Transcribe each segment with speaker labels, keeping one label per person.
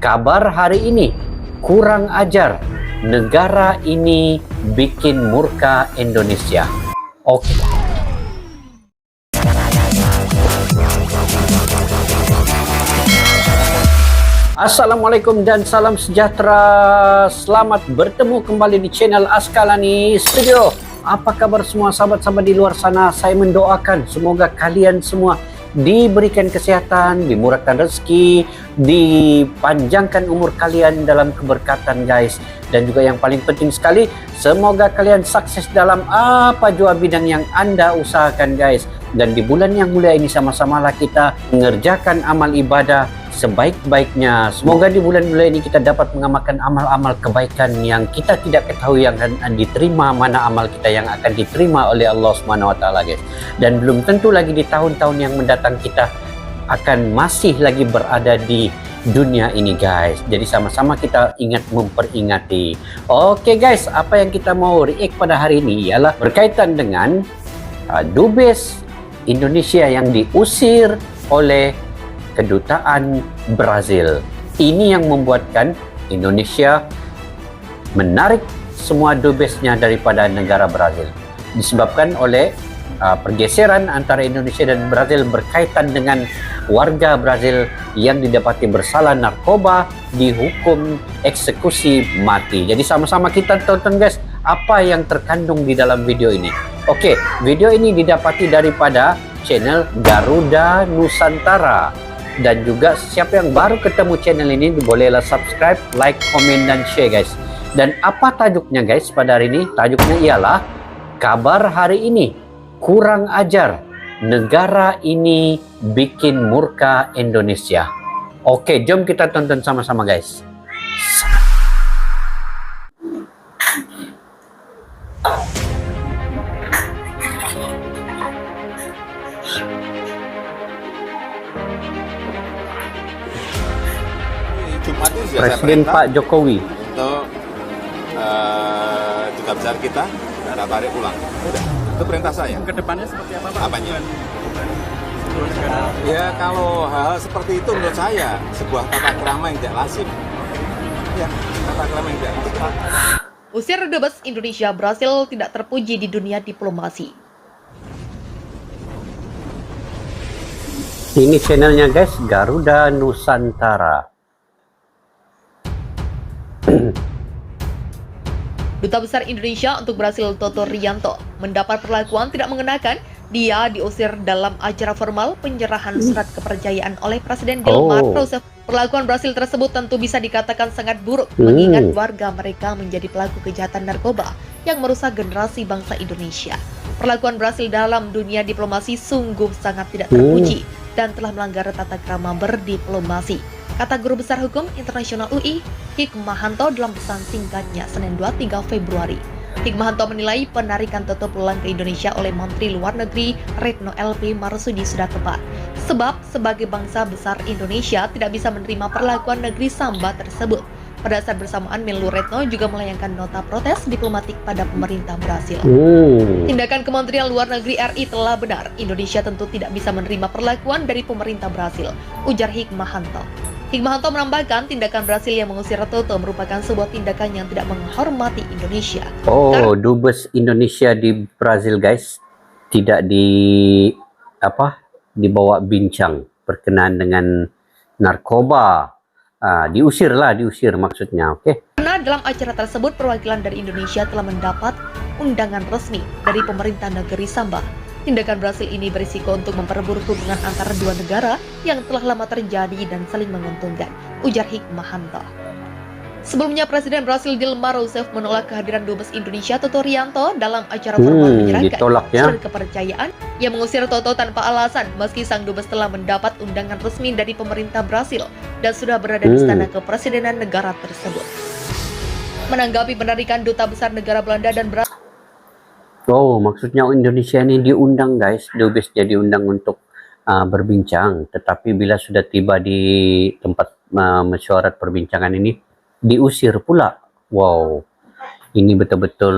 Speaker 1: Kabar hari ini, kurang ajar, negara ini bikin murka Indonesia. Oke. Assalamualaikum dan salam sejahtera. Selamat bertemu kembali di channel Askalani Studio. Apa kabar semua sahabat-sahabat di luar sana? Saya mendoakan semoga kalian semua diberikan kesehatan, dimurahkan rezeki, dipanjangkan umur kalian dalam keberkatan guys. Dan juga yang paling penting sekali, semoga kalian sukses dalam apa jua bidang yang Anda usahakan guys. Dan di bulan yang mulia ini sama-samalah kita mengerjakan amal ibadah sebaik-baiknya. Semoga di bulan mulia ini kita dapat mengamalkan amal-amal kebaikan yang kita tidak ketahui yang akan diterima, mana amal kita yang akan diterima oleh Allah Subhanahu wa taala guys. Dan belum tentu lagi di tahun-tahun yang mendatang kita akan masih lagi berada di dunia ini guys. Jadi sama-sama kita ingat memperingati. Oke guys, apa yang kita mau react pada hari ini ialah berkaitan dengan Dubes Indonesia yang diusir oleh kedutaan Brazil. Ini yang membuatkan Indonesia menarik semua dubesnya daripada negara Brazil. Disebabkan oleh pergeseran antara Indonesia dan Brazil berkaitan dengan warga Brazil yang didapati bersalah narkoba dihukum eksekusi mati. Jadi sama-sama kita tonton guys apa yang terkandung di dalam video ini. Oke, video ini didapati daripada channel Garuda Nusantara. Dan juga siapa yang baru ketemu channel ini bolehlah subscribe, like, komen, dan share guys. Dan apa tajuknya guys pada hari ini? Tajuknya ialah kabar hari ini, kurang ajar, negara ini bikin murka Indonesia. Oke, jom kita tonton sama-sama guys. Presiden Pak Jokowi
Speaker 2: untuk duta besar kita tarik ulang. Udah, itu perintah saya.
Speaker 3: Kedepannya seperti apa Pak?
Speaker 2: Apanya? Ya kalau hal seperti itu menurut saya sebuah tata krama yang tidak lazim. Ya, tata krama yang tidak lazim.
Speaker 4: Usir Dubes Indonesia Brasil tidak terpuji di dunia diplomasi.
Speaker 1: Ini channelnya guys, Garuda Nusantara.
Speaker 4: Duta Besar Indonesia untuk Brasil Toto Rianto mendapat perlakuan tidak mengenakan. Dia diusir dalam acara formal penyerahan surat kepercayaan oleh Presiden Dilma Rousseff. Perlakuan Brasil tersebut tentu bisa dikatakan sangat buruk mengingat warga mereka menjadi pelaku kejahatan narkoba yang merusak generasi bangsa Indonesia. Perlakuan Brasil dalam dunia diplomasi sungguh sangat tidak terpuji dan telah melanggar tata krama berdiplomasi, kata Guru Besar Hukum Internasional UI, Hikmahanto dalam pesan singkatnya Senin 23 Februari. Hikmahanto menilai penarikan Toto pulang ke Indonesia oleh Menteri Luar Negeri Retno LP Marsudi sudah tepat. Sebab sebagai bangsa besar Indonesia tidak bisa menerima perlakuan negeri Samba tersebut. Pada saat bersamaan Menlu Retno juga melayangkan nota protes diplomatik pada pemerintah Brasil. Tindakan Kementerian Luar Negeri RI telah benar. Indonesia tentu tidak bisa menerima perlakuan dari pemerintah Brasil, ujar Hikmahanto. Hikmahanto menambahkan tindakan Brasil yang mengusir Toto merupakan sebuah tindakan yang tidak menghormati Indonesia.
Speaker 1: Dubes Indonesia di Brasil guys tidak dibawa bincang berkenaan dengan narkoba. Diusir maksudnya, oke?
Speaker 4: Karena dalam acara tersebut perwakilan dari Indonesia telah mendapat undangan resmi dari pemerintah negeri Samba. Tindakan Brasil ini berisiko untuk memperburuk hubungan antara dua negara yang telah lama terjadi dan saling menguntungkan, ujar Hikmahanto. Sebelumnya Presiden Brasil Dilma Rousseff menolak kehadiran Dubes Indonesia Toto Rianto dalam acara formal menyerahkan surat kepercayaan yang mengusir Toto tanpa alasan meski sang Dubes telah mendapat undangan resmi dari pemerintah Brasil dan sudah berada di istana kepresidenan negara tersebut. Menanggapi penarikan Duta Besar negara Belanda dan Brasil.
Speaker 1: Maksudnya Indonesia ini diundang guys, Dubesnya diundang untuk berbincang, tetapi bila sudah tiba di tempat mesyuarat perbincangan ini diusir pula. Wow, ini betul-betul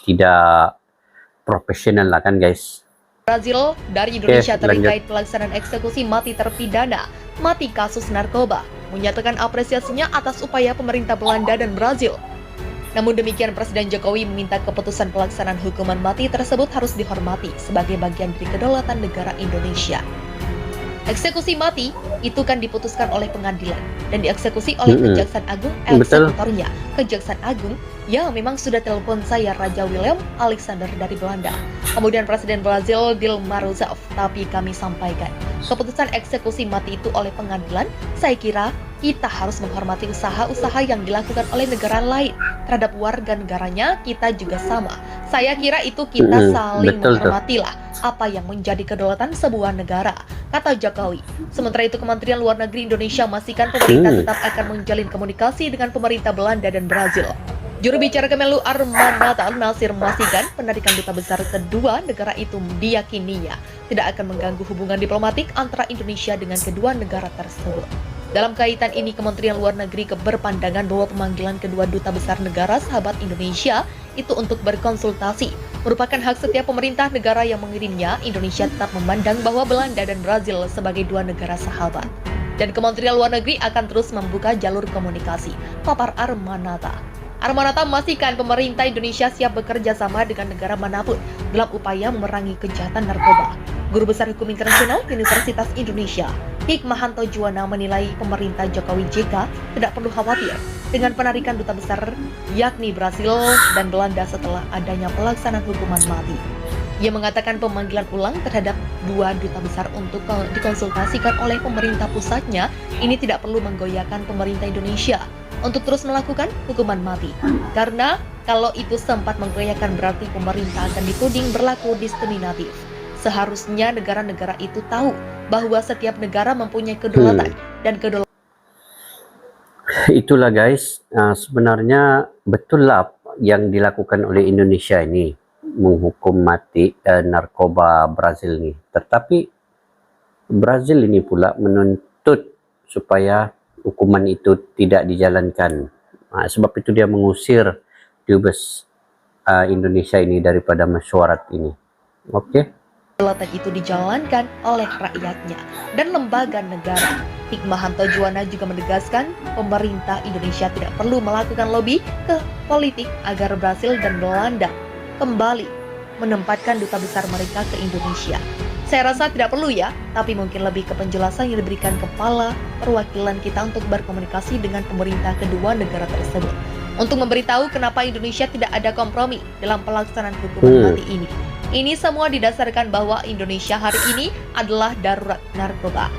Speaker 1: tidak profesional lah kan guys.
Speaker 4: Brazil dari Indonesia terkait pelaksanaan eksekusi mati terpidana mati kasus narkoba. menyatakan apresiasinya atas upaya pemerintah Belanda dan Brazil. Namun demikian, Presiden Jokowi meminta keputusan pelaksanaan hukuman mati tersebut harus dihormati sebagai bagian dari kedaulatan negara Indonesia. Eksekusi mati itu kan diputuskan oleh pengadilan dan dieksekusi oleh Kejaksaan Agung eksekutornya. Kejaksaan Agung yang memang sudah telepon saya Raja Willem Alexander dari Belanda. Kemudian Presiden Brazil Dilma Rousseff, tapi kami sampaikan keputusan eksekusi mati itu oleh pengadilan. Saya kira kita harus menghormati usaha-usaha yang dilakukan oleh negara lain terhadap warga negaranya, kita juga sama. Saya kira itu kita saling menghormatilah apa yang menjadi kedaulatan sebuah negara, kata Jokowi. Sementara itu, Kementerian Luar Negeri Indonesia memastikan pemerintah tetap akan menjalin komunikasi dengan pemerintah Belanda dan Brazil. Juru bicara Kemenlu Armanata Nasir memastikan penarikan duta besar kedua negara itu diyakininya tidak akan mengganggu hubungan diplomatik antara Indonesia dengan kedua negara tersebut. Dalam kaitan ini, Kementerian Luar Negeri berpandangan bahwa pemanggilan kedua duta besar negara sahabat Indonesia itu untuk berkonsultasi merupakan hak setiap pemerintah negara yang mengirimnya. Indonesia tetap memandang bahwa Belanda dan Brazil sebagai dua negara sahabat. Dan Kementerian Luar Negeri akan terus membuka jalur komunikasi, papar Armanata. Armanata memastikan pemerintah Indonesia siap bekerja sama dengan negara manapun dalam upaya memerangi kejahatan narkoba. Guru Besar Hukum Internasional Universitas Indonesia, Hikmahanto Juwana, menilai pemerintah Jokowi JK tidak perlu khawatir dengan penarikan duta besar yakni Brasil dan Belanda setelah adanya pelaksanaan hukuman mati. Ia mengatakan pemanggilan ulang terhadap dua duta besar untuk dikonsultasikan oleh pemerintah pusatnya ini tidak perlu menggoyahkan pemerintah Indonesia untuk terus melakukan hukuman mati. Karena kalau itu sempat menggoyahkan berarti pemerintah akan dituding berlaku diskriminatif. Seharusnya negara-negara itu tahu bahwa setiap negara mempunyai kedaulatan dan kedaulatan.
Speaker 1: Itulah guys, sebenarnya betul lah yang dilakukan oleh Indonesia ini, menghukum mati narkoba Brazil ini. Tetapi Brazil ini pula menuntut supaya hukuman itu tidak dijalankan. Sebab itu dia mengusir dubes Indonesia ini daripada mesyuarat ini. Oke.
Speaker 4: Kedaulatan itu dijalankan oleh rakyatnya dan lembaga negara. Hikmahanto Juwana juga menegaskan pemerintah Indonesia tidak perlu melakukan lobby ke politik agar Brasil dan Belanda kembali menempatkan duta besar mereka ke Indonesia. Saya rasa tidak perlu ya, tapi mungkin lebih ke penjelasan yang diberikan kepala perwakilan kita untuk berkomunikasi dengan pemerintah kedua negara tersebut untuk memberitahu kenapa Indonesia tidak ada kompromi dalam pelaksanaan hukuman mati ini. Ini semua didasarkan bahwa Indonesia hari ini adalah darurat narkoba.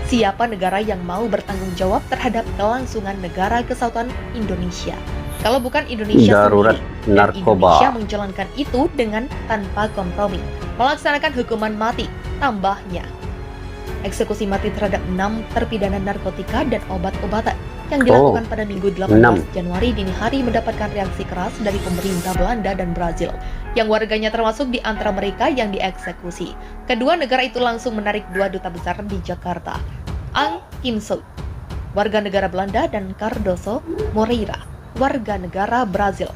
Speaker 4: Siapa negara yang mau bertanggung jawab terhadap kelangsungan negara kesatuan Indonesia? Kalau bukan Indonesia
Speaker 1: darurat
Speaker 4: sendiri. Dan
Speaker 1: narkoba.
Speaker 4: Indonesia menjalankan itu dengan tanpa kompromi, melaksanakan hukuman mati. Tambahnya, eksekusi mati terhadap 6 terpidana narkotika dan obat-obatan yang dilakukan pada Minggu 18 Januari dini hari mendapatkan reaksi keras dari pemerintah Belanda dan Brazil, yang warganya termasuk di antara mereka yang dieksekusi. Kedua negara itu langsung menarik dua duta besar di Jakarta, Ang Kim Soo, warga negara Belanda, dan Cardoso Moreira, warga negara Brazil,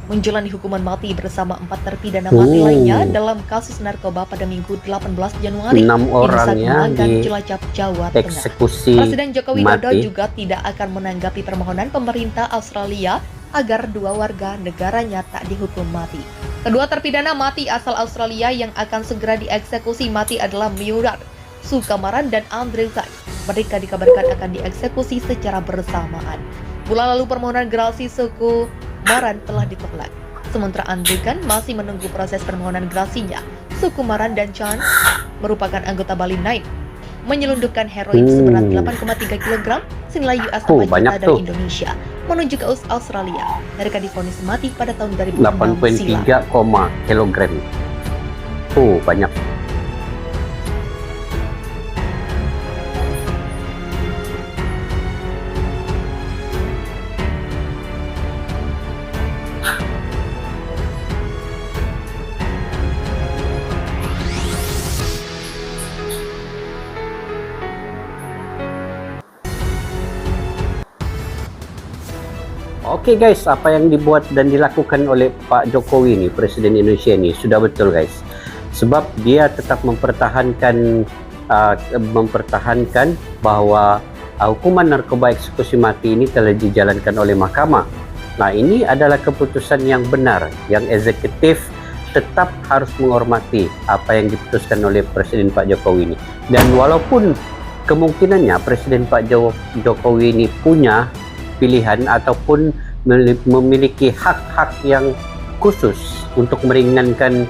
Speaker 4: menjalani hukuman mati bersama 4 terpidana mati lainnya dalam kasus narkoba pada Minggu 18 Januari
Speaker 1: 6 orangnya
Speaker 4: di Cilacap, Jawa Tengah.
Speaker 1: Eksekusi
Speaker 4: Presiden Joko Widodo
Speaker 1: mati.
Speaker 4: juga tidak akan menanggapi permohonan pemerintah Australia agar dua warga negaranya tak dihukum mati. Kedua terpidana mati asal Australia yang akan segera dieksekusi mati adalah Murad Sukamaran dan Andre Zai. Mereka dikabarkan akan dieksekusi secara bersamaan. Bulan lalu permohonan gerasi Sukamaran telah ditolak. Sementara Andre kan masih menunggu proses permohonan gerasinya. Sukamaran dan Chan merupakan anggota Bali Nine, menyelundupkan heroin seberat 8,3 kg senilai US 4 juta dari Indonesia menuju ke Australia. Mereka divonis mati pada tahun 2006 silam.
Speaker 1: 8,3 kg. Banyak. Oke guys, apa yang dibuat dan dilakukan oleh Pak Jokowi ini, Presiden Indonesia ini, sudah betul guys. Sebab dia tetap mempertahankan bahwa hukuman narkoba eksekusi mati ini telah dijalankan oleh mahkamah. Nah, ini adalah keputusan yang benar, yang eksekutif tetap harus menghormati apa yang diputuskan oleh Presiden Pak Jokowi ini. Dan walaupun kemungkinannya Presiden Pak Jokowi ini punya pilihan ataupun memiliki hak-hak yang khusus untuk meringankan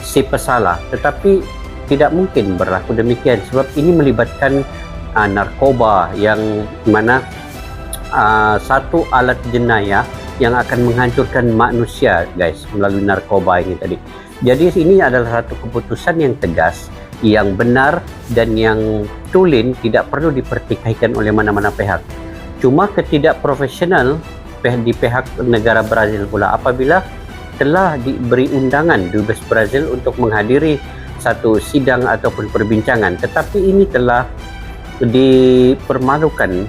Speaker 1: si pesalah, tetapi tidak mungkin berlaku demikian sebab ini melibatkan narkoba yang mana satu alat jenayah yang akan menghancurkan manusia, guys, melalui narkoba ini tadi. Jadi ini adalah satu keputusan yang tegas, yang benar, dan yang tulen, tidak perlu dipertikaikan oleh mana-mana pihak. Cuma ketidakprofesional di pihak negara Brazil pula apabila telah diberi undangan Dubes Brazil untuk menghadiri satu sidang ataupun perbincangan, tetapi ini telah dipermalukan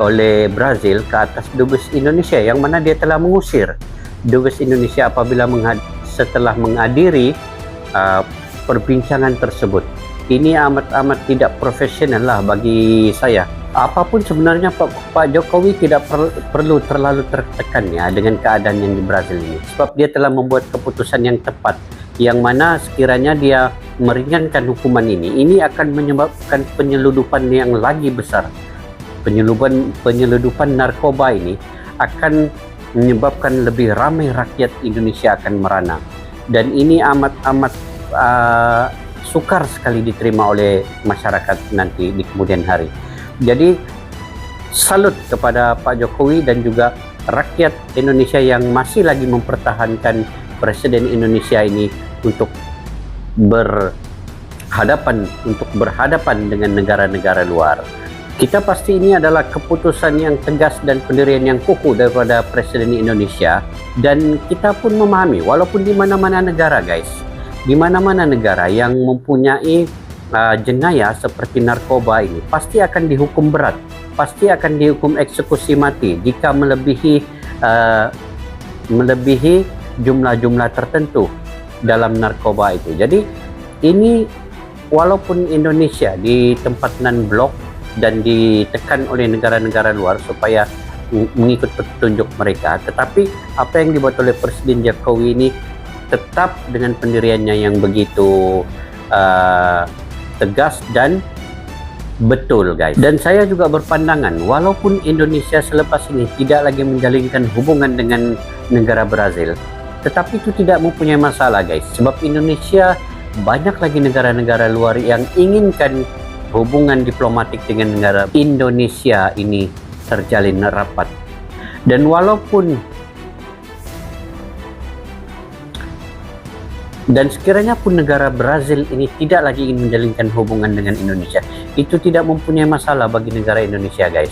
Speaker 1: oleh Brazil ke atas Dubes Indonesia, yang mana dia telah mengusir Dubes Indonesia apabila setelah menghadiri perbincangan tersebut. Ini amat tidak profesional lah bagi saya. Apapun sebenarnya Pak Jokowi tidak perlu terlalu tertekan ya dengan keadaan yang di Brazil ini, sebab dia telah membuat keputusan yang tepat, yang mana sekiranya dia meringankan hukuman ini akan menyebabkan penyeludupan yang lagi besar. Penyeludupan narkoba ini akan menyebabkan lebih ramai rakyat Indonesia akan merana, dan ini amat sukar sekali diterima oleh masyarakat nanti di kemudian hari. Jadi salut kepada Pak Jokowi dan juga rakyat Indonesia yang masih lagi mempertahankan Presiden Indonesia ini untuk berhadapan dengan negara-negara luar. Kita pasti ini adalah keputusan yang tegas dan pendirian yang kukuh daripada Presiden Indonesia, dan kita pun memahami walaupun di mana-mana negara, guys, di mana-mana negara yang mempunyai jenayah seperti narkoba ini pasti akan dihukum berat, pasti akan dihukum eksekusi mati jika melebihi jumlah-jumlah tertentu dalam narkoba itu. Jadi ini walaupun Indonesia di tempat non-blok dan ditekan oleh negara-negara luar supaya mengikut petunjuk mereka, tetapi apa yang dibuat oleh Presiden Jokowi ini tetap dengan pendiriannya yang begitu tegas dan betul, guys. Dan saya juga berpandangan walaupun Indonesia selepas ini tidak lagi menjalinkan hubungan dengan negara Brazil, tetapi itu tidak mempunyai masalah, guys, sebab Indonesia banyak lagi negara-negara luar yang inginkan hubungan diplomatik dengan negara Indonesia ini terjalin rapat. Dan sekiranya pun negara Brazil ini tidak lagi ingin menjalinkan hubungan dengan Indonesia, itu tidak mempunyai masalah bagi negara Indonesia, guys,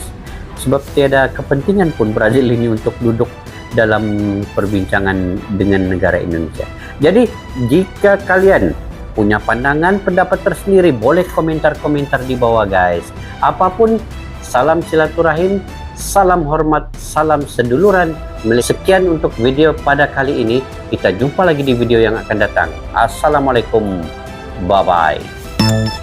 Speaker 1: sebab tiada kepentingan pun Brazil ini untuk duduk dalam perbincangan dengan negara Indonesia. Jadi jika kalian punya pandangan, pendapat tersendiri, boleh komentar-komentar di bawah, guys. Apapun, salam silaturahim, salam hormat, salam seduluran. Sekian untuk video pada kali ini. Kita jumpa lagi di video yang akan datang. Assalamualaikum. Bye-bye.